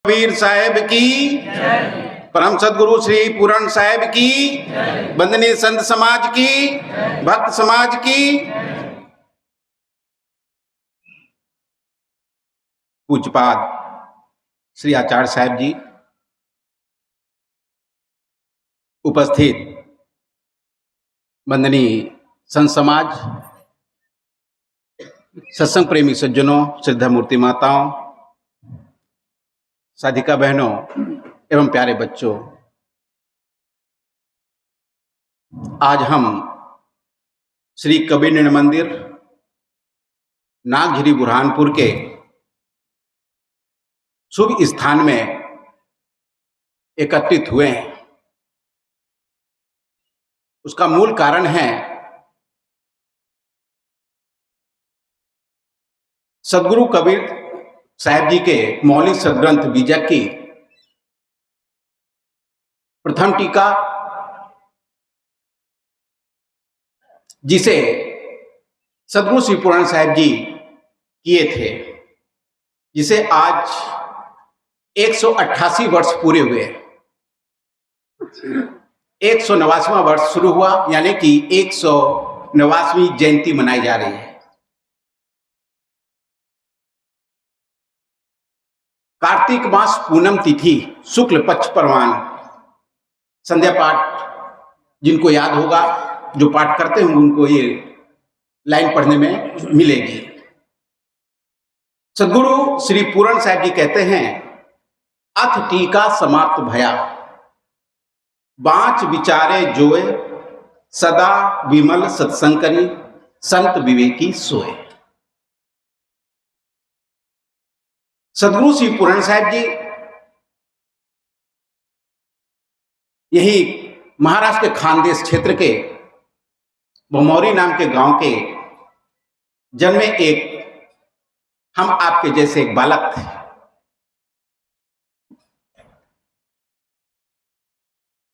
कबीर साहेब की, परम सदगुरु श्री पूरण साहेब की, वंदनीय संत समाज की, भक्त समाज की। पूज्यपाद श्री आचार्य साहब जी, उपस्थित वंदनीय संत समाज, सत्संग प्रेमी सज्जनों, श्रद्धा मूर्ति माताओं, साधिका बहनों एवं प्यारे बच्चों, आज हम श्री कबीर निर्णय मंदिर नागझिरी बुरहानपुर के शुभ स्थान में एकत्रित हुए हैं। उसका मूल कारण है सदगुरु कबीर साहब जी के मौलिक सदग्रंथ बीजक की प्रथम टीका, जिसे सदगुरु श्री पूरण साहब जी किए थे, जिसे आज 188 वर्ष पूरे हुए। 189वां वर्ष शुरू हुआ, यानी कि 189वीं जयंती मनाई जा रही है। कार्तिक मास पूनम तिथि शुक्ल पक्ष परवान संध्या पाठ, जिनको याद होगा, जो पाठ करते होंगे उनको ये लाइन पढ़ने में मिलेगी। सदगुरु श्री पूरण साहब जी कहते हैं, अथ टीका समाप्त भया, बाँच विचारे जोए, सदा विमल सत्संग करी, संत विवेकी सोए। सदगुरु श्री पूरण साहब जी यही महाराष्ट्र के खानदेश क्षेत्र के भमौरी नाम के गांव के जन्मे एक हम आपके जैसे एक बालक थे।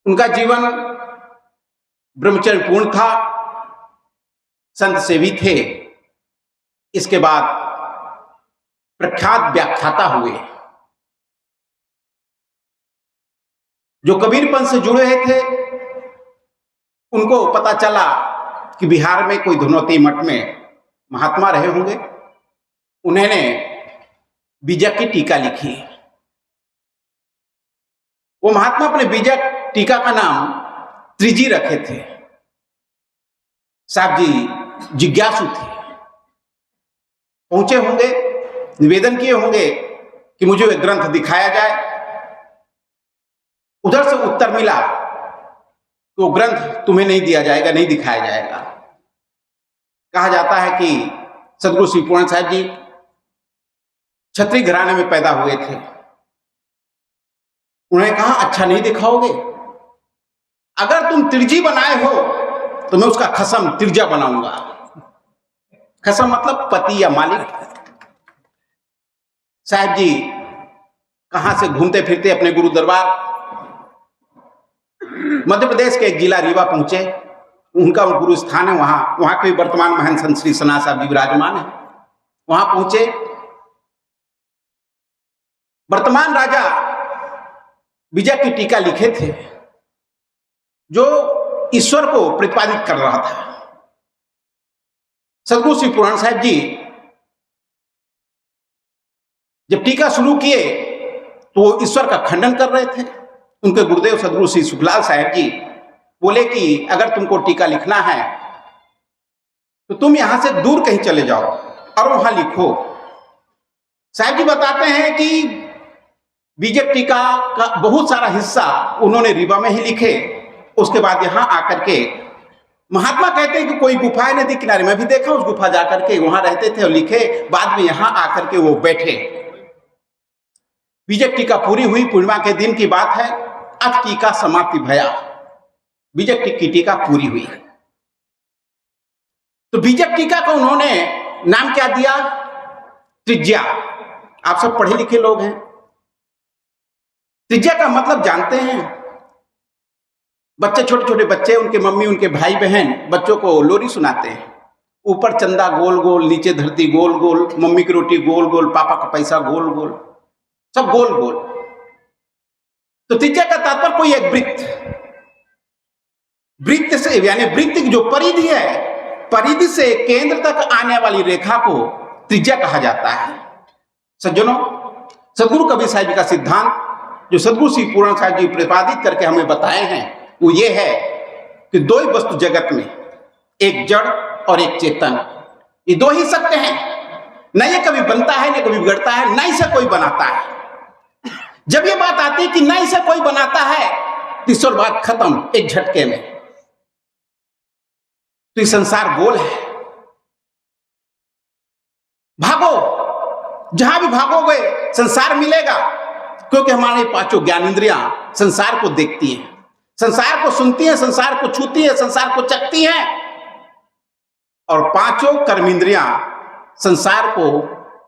उनका जीवन ब्रह्मचर्य पूर्ण था, संत सेवी थे। इसके बाद प्रख्यात व्याख्याता हुए, जो कबीरपंथ से जुड़े हुए थे। उनको पता चला कि बिहार में कोई धनौती मठ में महात्मा रहे होंगे। उन्होंने बीजक की टीका लिखी। वो महात्मा अपने बीजक टीका का नाम त्रिजी रखे थे। साहब जी जिज्ञासु थे, पहुंचे होंगे, निवेदन किए होंगे कि मुझे एक ग्रंथ दिखाया जाए। उधर से उत्तर मिला कि वो ग्रंथ तुम्हें नहीं दिया जाएगा, नहीं दिखाया जाएगा। कहा जाता है कि सदगुरु श्री पूरण साहब जी क्षत्रिय घराने में पैदा हुए थे। उन्होंने कहा, अच्छा नहीं दिखाओगे? अगर तुम तिरजी बनाए हो तो मैं उसका खसम तिरजा बनाऊंगा। खसम मतलब पति या मालिक। साहब जी कहां से घूमते फिरते अपने गुरु दरबार मध्य प्रदेश के एक जिला रीवा पहुंचे। उनका गुरु स्थान है वहां के वर्तमान महंत संत श्री सना साहब जी विराजमान है। वहां पहुंचे। वर्तमान राजा बीजक की टीका लिखे थे, जो ईश्वर को प्रतिपादित कर रहा था। सदगुरु श्री पूरण साहब जी जब टीका शुरू किए तो वो ईश्वर का खंडन कर रहे थे। उनके गुरुदेव सदगुरु श्री सुखलाल साहब जी बोले कि अगर तुमको टीका लिखना है तो तुम यहां से दूर कहीं चले जाओ और वहां लिखो। साहब जी बताते हैं कि बीजक टीका का बहुत सारा हिस्सा उन्होंने रीवा में ही लिखे। उसके बाद यहां आकर के महात्मा कहते हैं कि कोई गुफा है नदी किनारे, मैं भी देखा उस गुफा जाकर के, वहां रहते थे और लिखे। बाद में यहां आकर के वो बैठे। बीजक टीका पूरी हुई, पूर्णिमा के दिन की बात है। अथ टीका समाप्ति भया, बीजक की टीका पूरी हुई। तो बीजक टीका को उन्होंने नाम क्या दिया? त्रिज्या। आप सब पढ़े लिखे लोग हैं, त्रिज्या का मतलब जानते हैं। बच्चे, छोटे छोटे बच्चे, उनके मम्मी, उनके भाई बहन बच्चों को लोरी सुनाते हैं। ऊपर चंदा गोल गोल, नीचे धरती गोल गोल, मम्मी की रोटी गोल गोल, पापा का पैसा गोल गोल, सब गोल गोल। तो त्रिज्या का तात्पर्य कोई एक वृत्त, वृत्त से यानी वृत्त की जो परिधि है, परिधि से केंद्र तक आने वाली रेखा को त्रिज्या कहा जाता है। सज्जनों, सदगुरु कबीर साहिब जी का सिद्धांत जो सदगुरु श्री पूर्ण साहिब जी प्रतिपादित करके हमें बताए हैं वो ये है कि दो ही वस्तु जगत में, एक जड़ और एक चेतन, ये दो ही सत्य हैं। न ये कभी बनता है न कभी बिगड़ता है, न इसे कोई बनाता है। जब ये बात आती है कि न इसे कोई बनाता है तो ईश्वर बात खत्म एक झटके में। तो ये संसार गोल है, भागो, जहां भी भागोगे संसार मिलेगा, क्योंकि हमारे पांचों ज्ञानेंद्रियां संसार को देखती हैं, संसार को सुनती हैं, संसार को छूती हैं, संसार को चखती हैं, और पांचों कर्मेंद्रियां संसार को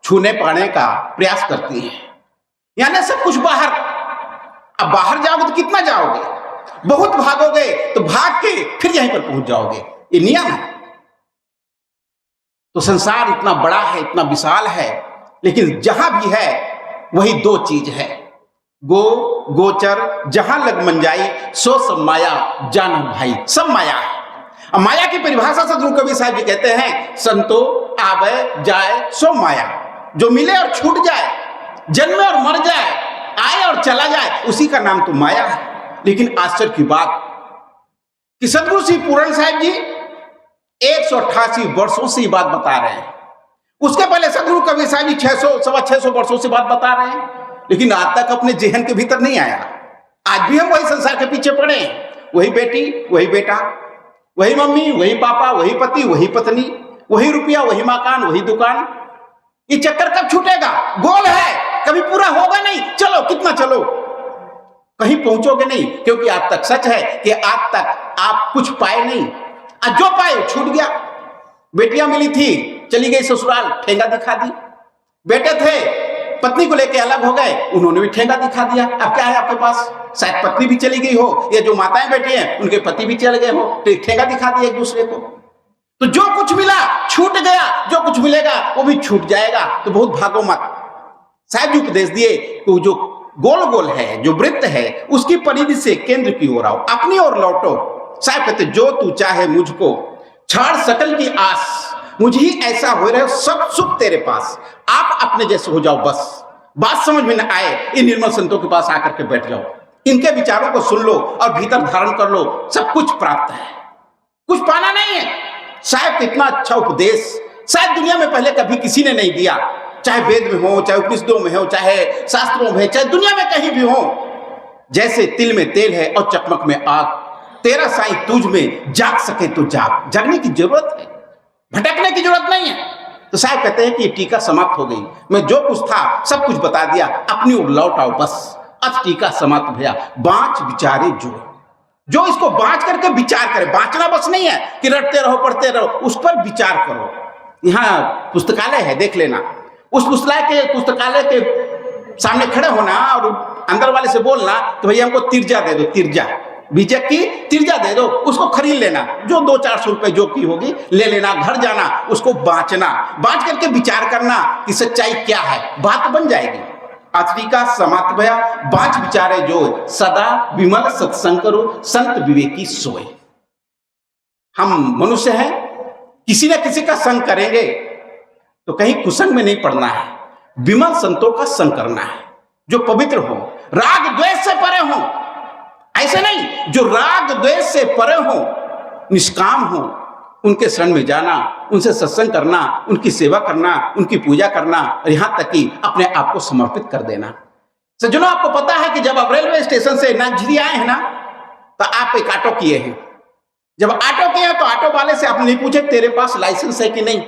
छूने पाने का प्रयास करती हैं। यानी सब कुछ बाहर। अब बाहर जाओगे तो कितना जाओगे, बहुत भागोगे तो भाग के फिर यहीं पर पहुंच जाओगे, ये नियम है। तो संसार इतना बड़ा है, इतना विशाल है, लेकिन जहां भी है वही दो चीज है, गो गोचर जहां लग मन जाई सो सब माया जान भाई, सब माया है। अब माया की परिभाषा सदगुरु कबीर साहब जी कहते हैं, संतो आवे जाए सो माया, जो मिले और छूट जाए, जन्मे और मर जाए, आए और चला जाए, उसी का नाम तो माया है। लेकिन आश्चर्य की बात कि सदगुरु श्री पूर्ण साहिब जी 188 वर्षों से ये बात बता रहे हैं। उसके पहले सदगुरु कबीर साहिब जी 600-625 वर्षों से बात बता रहे हैं, लेकिन आज तक अपने जेहन के भीतर नहीं आया। आज भी हम वही संसार के पीछे पड़े हैं, वही बेटी वही बेटा, वही मम्मी वही पापा, वही पति वही पत्नी, वही रुपया वही मकान वही दुकान। ये चक्कर कब छूटेगा? गोल है, कभी पूरा होगा नहीं। चलो कितना चलो, कहीं पहुंचोगे नहीं, क्योंकि आज तक सच है कि आज तक आप कुछ पाए नहीं, आज जो पाए छूट गया। बेटियां मिली थी, चली गई ससुराल, ठेंगा दिखा दी। बेटे थे, पत्नी को लेके अलग हो गए, उन्होंने भी ठेंगा दिखा दिया। अब क्या है आपके पास? शायद पत्नी भी चली गई हो, या जो माताएं बैठी हैं उनके पति भी चले गए हो, तो ठेंगा दिखा दिया एक दूसरे को। तो जो कुछ मिला छूट गया, जो कुछ मिलेगा वो भी छूट जाएगा। तो बहुत भागो मत। साहब जी उपदेश दिए तो जो गोल गोल है, जो वृत्त है, उसकी परिधि से केंद्र की ओर आओ, अपनी ओर लौटो। साहब कहते जो तू चाहे मुझको छाड़ सकल की आस, मुझे ही ऐसा हो रहे, सब सुख तेरे पास, आप अपने जैसे हो जाओ बस। बात समझ में न आए, इन निर्मल संतों के पास आकर के बैठ जाओ, इनके विचारों को सुन लो और भीतर धारण कर लो, सब कुछ प्राप्त है, कुछ पाना नहीं है। साहब कितना अच्छा उपदेश शायद दुनिया में पहले कभी किसी ने नहीं दिया, चाहे वेद में हो, चाहे उपनिषदों में हो, चाहे शास्त्रों में, चाहे दुनिया में कहीं भी हो। जैसे तिल में तेल है और चकमक में आग, तेरा साईं तुझ में जाग सके तो जाग। जगने की जरूरत है, भटकने की जरूरत नहीं है। तो साहब कहते हैं कि ये टीका समाप्त हो गई, मैं जो कुछ था सब कुछ बता दिया, अपनी ओर लौट आओ बस। अब टीका समाप्त भैया, बाँच विचारे जो इसको बाँच करके विचार करे। बाँचना बस नहीं है कि रटते रहो पढ़ते रहो, उस पर विचार करो। यहाँ पुस्तकालय है, देख लेना, उस पुस्तकालय के सामने खड़े होना और अंदर वाले से बोलना तो भैया हमको तिरजा दे दो, तिरजा बीजक की तिरजा दे दो, उसको खरीद लेना, जो 200-400 रुपए जो की होगी ले लेना। घर जाना, उसको बाँचना, बाँच करके विचार करना कि सच्चाई क्या है, बात बन जाएगी। अतरीका समाप्त भया, बाँच विचारे जो सदा विमल सत्संग करो, संत विवेकी सोए। हम मनुष्य हैं, किसी न किसी का संग करेंगे तो कहीं कुसंग में नहीं पड़ना है, विमल संतों का संग करना है, जो पवित्र हो, राग द्वेष से परे हो। ऐसे नहीं, जो राग द्वेष से परे हो, निष्काम हो, उनके शरण में जाना, उनसे सत्संग करना, उनकी सेवा करना, उनकी पूजा करना, और यहां तक कि अपने आप को समर्पित कर देना। सज्जनों, आपको पता है कि जब आप रेलवे स्टेशन से नागझिरी आए हैं ना, तो आप एक ऑटो किए हैं। जब ऑटो किए तो ऑटो वाले से आपने नहीं पूछा तेरे पास लाइसेंस है कि नहीं,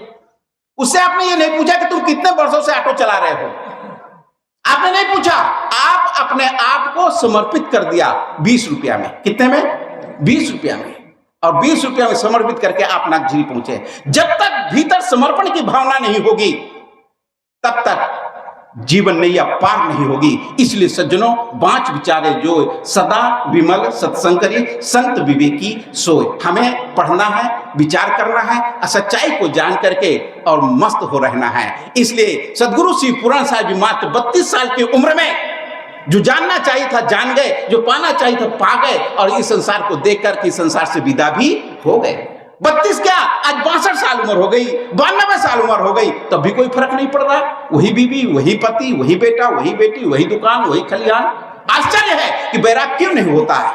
उससे आपने ये नहीं पूछा कि तुम कितने वर्षों से ऑटो चला रहे हो, आपने नहीं पूछा। आप अपने आप को समर्पित कर दिया 20 रुपया में। कितने में? 20 रुपया में। और 20 रुपया में समर्पित करके आप नागझिरी पहुंचे। जब तक भीतर समर्पण की भावना नहीं होगी तब तक जीवन नैया पार नहीं होगी। इसलिए सज्जनों, बाँच विचारे जो सदा विमल सत्संग करी, संत विवेकी सोए। हमें पढ़ना है, विचार करना है, सच्चाई को जान करके और मस्त हो रहना है। इसलिए सदगुरु श्री पूर्ण साहिब जी मात्र 32 साल की उम्र में जो जानना चाहिए था जान गए, जो पाना चाहिए था पा गए, और इस संसार को देख कर के संसार से विदा भी हो गए। 32 क्या, आज 62 साल उम्र हो गई, 92 साल उम्र हो गई, तब भी कोई फर्क नहीं पड़ रहा। वही बीवी, वही पति, वही बेटा, वही बेटी, वही दुकान, वही खलिहान। आश्चर्य है कि वैराग क्यों नहीं होता है।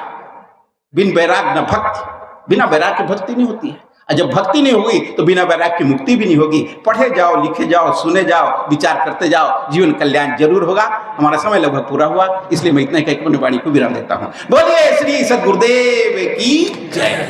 बिन वैराग न भक्ति, बिना वैराग की भक्ति नहीं होती है। और जब भक्ति नहीं होगी तो बिना वैराग की मुक्ति भी नहीं होगी। पढ़े जाओ, लिखे जाओ, सुने जाओ, विचार करते जाओ, जीवन कल्याण जरूर होगा। हमारा समय लगभग पूरा हुआ, इसलिए मैं इतना ही कहकर अपनी वाणी को विराम देता हूं। बोलिए श्री सद्गुरुदेव की जय।